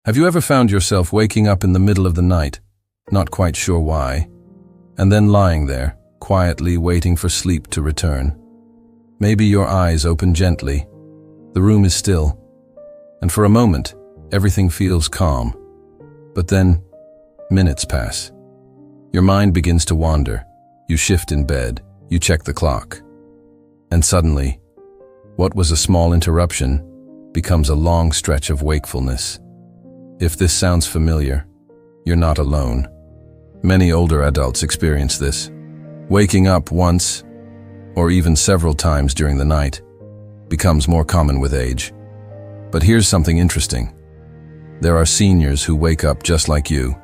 Have you ever found yourself waking up in the middle of the night, not quite sure why, and then lying there, quietly waiting for sleep to return? Maybe your eyes open gently, the room is still, and for a moment, everything feels calm. But then, minutes pass. Your mind begins to wander. You shift in bed, you check the clock. And suddenly, what was a small interruption becomes a long stretch of wakefulness. If this sounds familiar, you're not alone. Many older adults experience this. Waking up once, or even several times during the night, becomes more common with age. But here's something interesting. There are seniors who wake up just like you,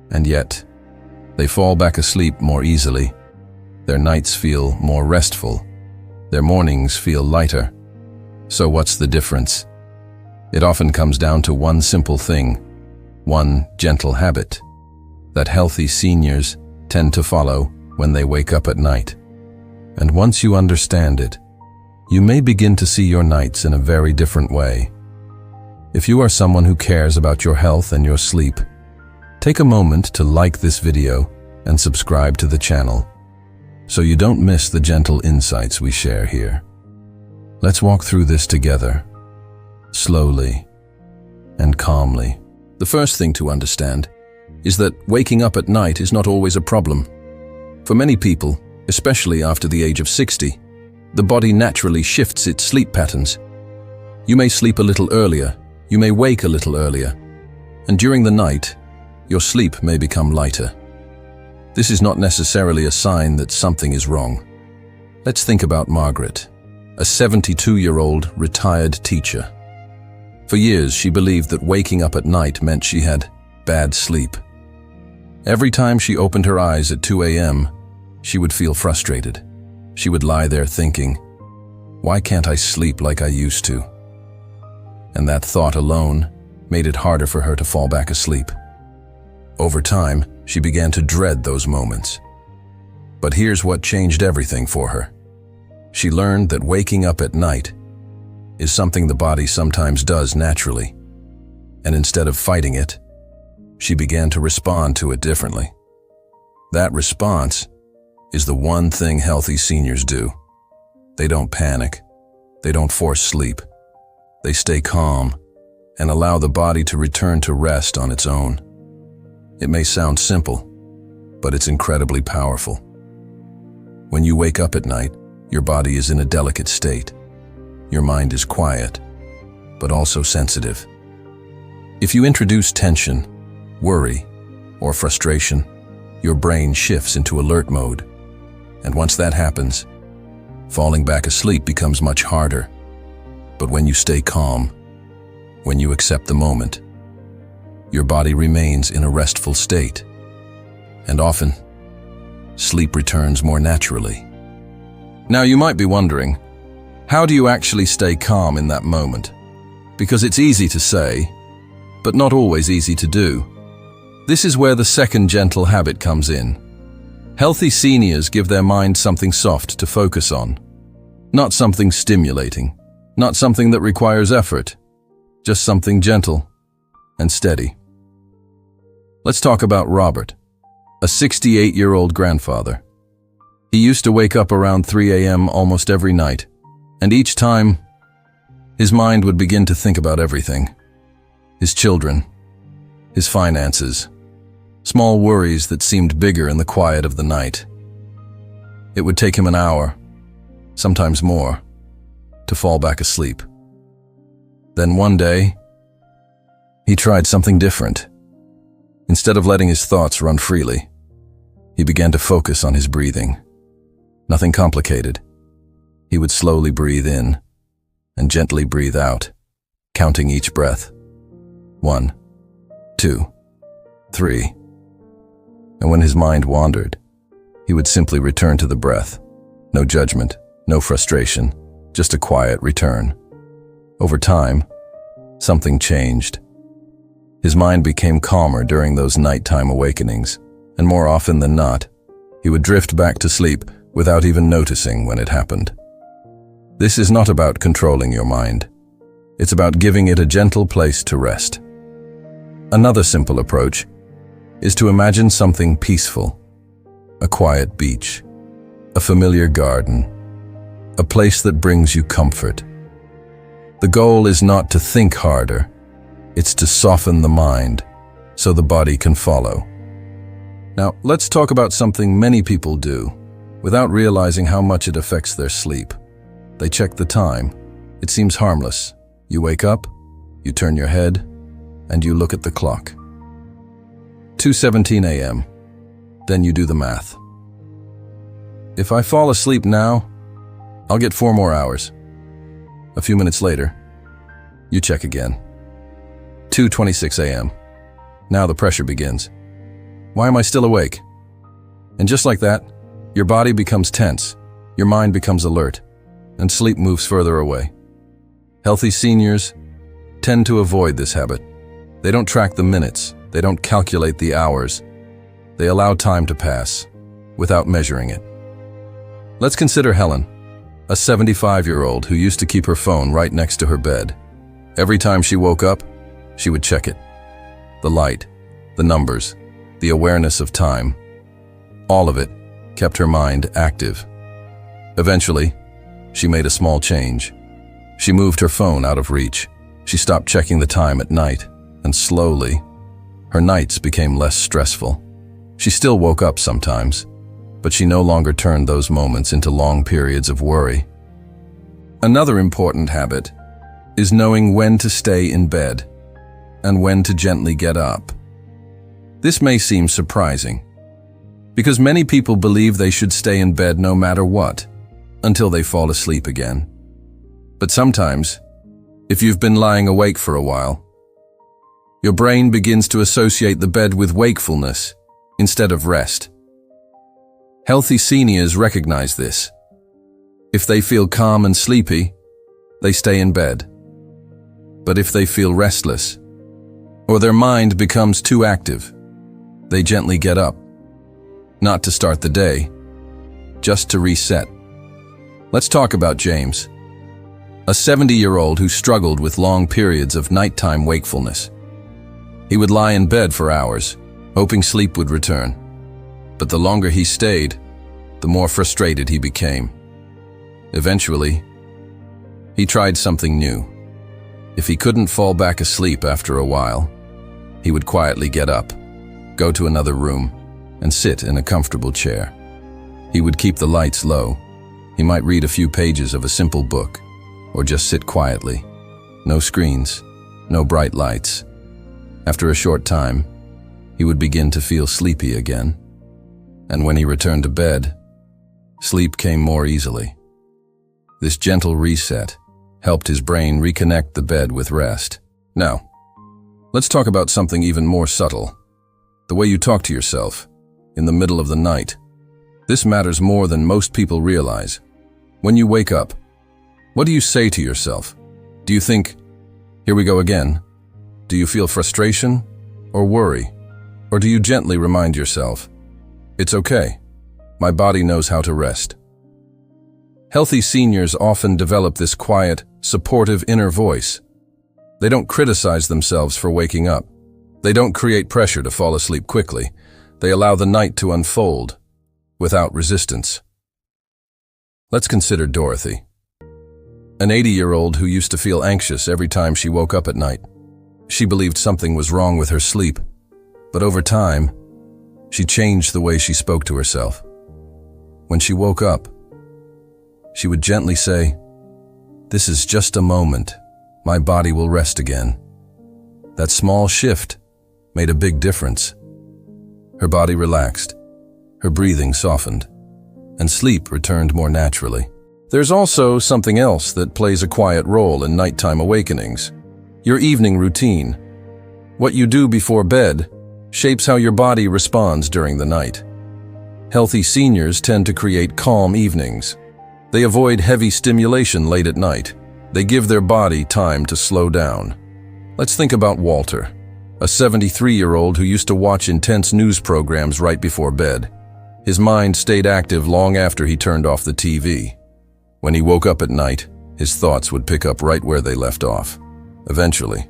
and yet, they fall back asleep more easily. Their nights feel more restful. Their mornings feel lighter. So what's the difference? It often comes down to one simple thing, one gentle habit, that healthy seniors tend to follow when they wake up at night. And once you understand it, you may begin to see your nights in a very different way. If you are someone who cares about your health and your sleep, take a moment to like this video and subscribe to the channel, so you don't miss the gentle insights we share here. Let's walk through this together, slowly and calmly. The first thing to understand is that waking up at night is not always a problem. For many people, especially after the age of 60, the body naturally shifts its sleep patterns. You may sleep a little earlier, you may wake a little earlier, and during the night, your sleep may become lighter. This is not necessarily a sign that something is wrong. Let's think about Margaret, a 72-year-old retired teacher. For years, she believed that waking up at night meant she had bad sleep. Every time she opened her eyes at 2 a.m., she would feel frustrated. She would lie there thinking, "Why can't I sleep like I used to?" And that thought alone made it harder for her to fall back asleep. Over time, she began to dread those moments. But here's what changed everything for her. She learned that waking up at night is something the body sometimes does naturally, and instead of fighting it, she began to respond to it differently. That response is the one thing healthy seniors do. They don't panic. They don't force sleep. They stay calm and allow the body to return to rest on its own. It may sound simple, but it's incredibly powerful. When you wake up at night, your body is in a delicate state. Your mind is quiet, but also sensitive. If you introduce tension, worry, or frustration, your brain shifts into alert mode. And once that happens, falling back asleep becomes much harder. But when you stay calm, when you accept the moment, your body remains in a restful state. And often, sleep returns more naturally. Now you might be wondering, how do you actually stay calm in that moment? Because it's easy to say, but not always easy to do. This is where the second gentle habit comes in. Healthy seniors give their mind something soft to focus on. Not something stimulating, not something that requires effort, just something gentle and steady. Let's talk about Robert, a 68-year-old grandfather. He used to wake up around 3 a.m. almost every night, and each time, his mind would begin to think about everything. His children, his finances, small worries that seemed bigger in the quiet of the night. It would take him an hour, sometimes more, to fall back asleep. Then one day, he tried something different. Instead of letting his thoughts run freely, he began to focus on his breathing. Nothing complicated. He would slowly breathe in and gently breathe out, counting each breath. 1, 2, 3. And when his mind wandered, he would simply return to the breath. No judgment, no frustration, just a quiet return. Over time, something changed. His mind became calmer during those nighttime awakenings, and more often than not, he would drift back to sleep without even noticing when it happened. This is not about controlling your mind. It's about giving it a gentle place to rest. Another simple approach is to imagine something peaceful, a quiet beach, a familiar garden, a place that brings you comfort. The goal is not to think harder, it's to soften the mind so the body can follow. Now, let's talk about something many people do without realizing how much it affects their sleep. They check the time. It seems harmless. You wake up, you turn your head, and you look at the clock. 2:17 a.m. Then you do the math. If I fall asleep now, I'll get 4 more hours. A few minutes later, you check again. 2:26 a.m. Now the pressure begins. Why am I still awake? And just like that, your body becomes tense, your mind becomes alert, and sleep moves further away. Healthy seniors tend to avoid this habit. They don't track the minutes, they don't calculate the hours. They allow time to pass without measuring it. Let's consider Helen, a 75-year-old who used to keep her phone right next to her bed. Every time she woke up, she would check it. The light, the numbers, the awareness of time, all of it kept her mind active. Eventually, she made a small change. She moved her phone out of reach. She stopped checking the time at night, and slowly, her nights became less stressful. She still woke up sometimes, but she no longer turned those moments into long periods of worry. Another important habit is knowing when to stay in bed and when to gently get up. This may seem surprising, because many people believe they should stay in bed no matter what, until they fall asleep again. But sometimes, if you've been lying awake for a while, your brain begins to associate the bed with wakefulness instead of rest. Healthy seniors recognize this. If they feel calm and sleepy, they stay in bed. But if they feel restless, or their mind becomes too active, they gently get up, not to start the day, just to reset. Let's talk about James, a 70-year-old who struggled with long periods of nighttime wakefulness. He would lie in bed for hours, hoping sleep would return. But the longer he stayed, the more frustrated he became. Eventually, he tried something new. If he couldn't fall back asleep after a while, he would quietly get up, go to another room, and sit in a comfortable chair. He would keep the lights low. He might read a few pages of a simple book, or just sit quietly. No screens, no bright lights. After a short time, he would begin to feel sleepy again. And when he returned to bed, sleep came more easily. This gentle reset helped his brain reconnect the bed with rest. Now, let's talk about something even more subtle. The way you talk to yourself in the middle of the night. This matters more than most people realize. When you wake up, what do you say to yourself? Do you think, "Here we go again"? Do you feel frustration or worry? Or do you gently remind yourself, "It's okay. My body knows how to rest"? Healthy seniors often develop this quiet, supportive inner voice. They don't criticize themselves for waking up. They don't create pressure to fall asleep quickly. They allow the night to unfold without resistance. Let's consider Dorothy, an 80-year-old who used to feel anxious every time she woke up at night. She believed something was wrong with her sleep, but over time, she changed the way she spoke to herself. When she woke up, she would gently say, "This is just a moment. My body will rest again." That small shift made a big difference. Her body relaxed, her breathing softened, and sleep returned more naturally. There's also something else that plays a quiet role in nighttime awakenings: your evening routine. What you do before bed shapes how your body responds during the night. Healthy seniors tend to create calm evenings. They avoid heavy stimulation late at night. They give their body time to slow down. Let's think about Walter, a 73-year-old who used to watch intense news programs right before bed. His mind stayed active long after he turned off the TV. When he woke up at night, his thoughts would pick up right where they left off. Eventually,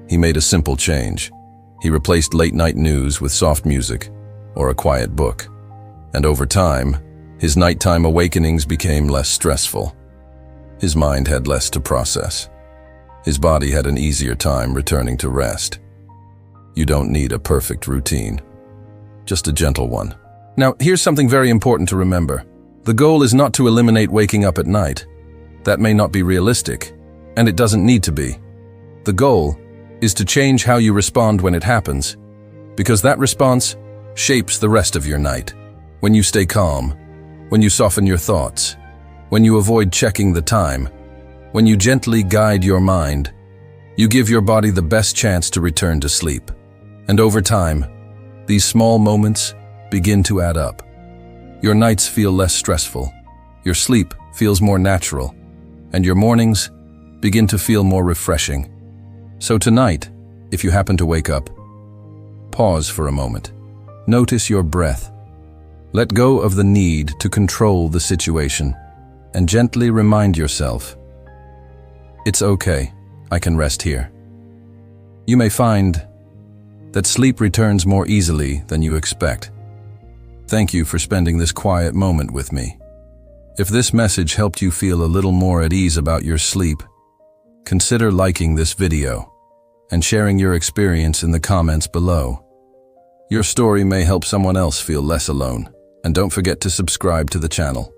he made a simple change. He replaced late-night news with soft music or a quiet book. And over time, his nighttime awakenings became less stressful. His mind had less to process. His body had an easier time returning to rest. You don't need a perfect routine, just a gentle one. Now, here's something very important to remember. The goal is not to eliminate waking up at night. That may not be realistic, and it doesn't need to be. The goal is to change how you respond when it happens, because that response shapes the rest of your night. When you stay calm, when you soften your thoughts, when you avoid checking the time, when you gently guide your mind, you give your body the best chance to return to sleep. And over time, these small moments begin to add up. Your nights feel less stressful, your sleep feels more natural, and your mornings begin to feel more refreshing. So tonight, if you happen to wake up, pause for a moment. Notice your breath. Let go of the need to control the situation and gently remind yourself, it's okay, I can rest here. You may find that sleep returns more easily than you expect. Thank you for spending this quiet moment with me. If this message helped you feel a little more at ease about your sleep, consider liking this video and sharing your experience in the comments below. Your story may help someone else feel less alone, and don't forget to subscribe to the channel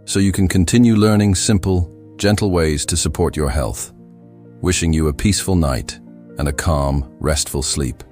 so you can continue learning simple, gentle ways to support your health. Wishing you a peaceful night and a calm, restful sleep.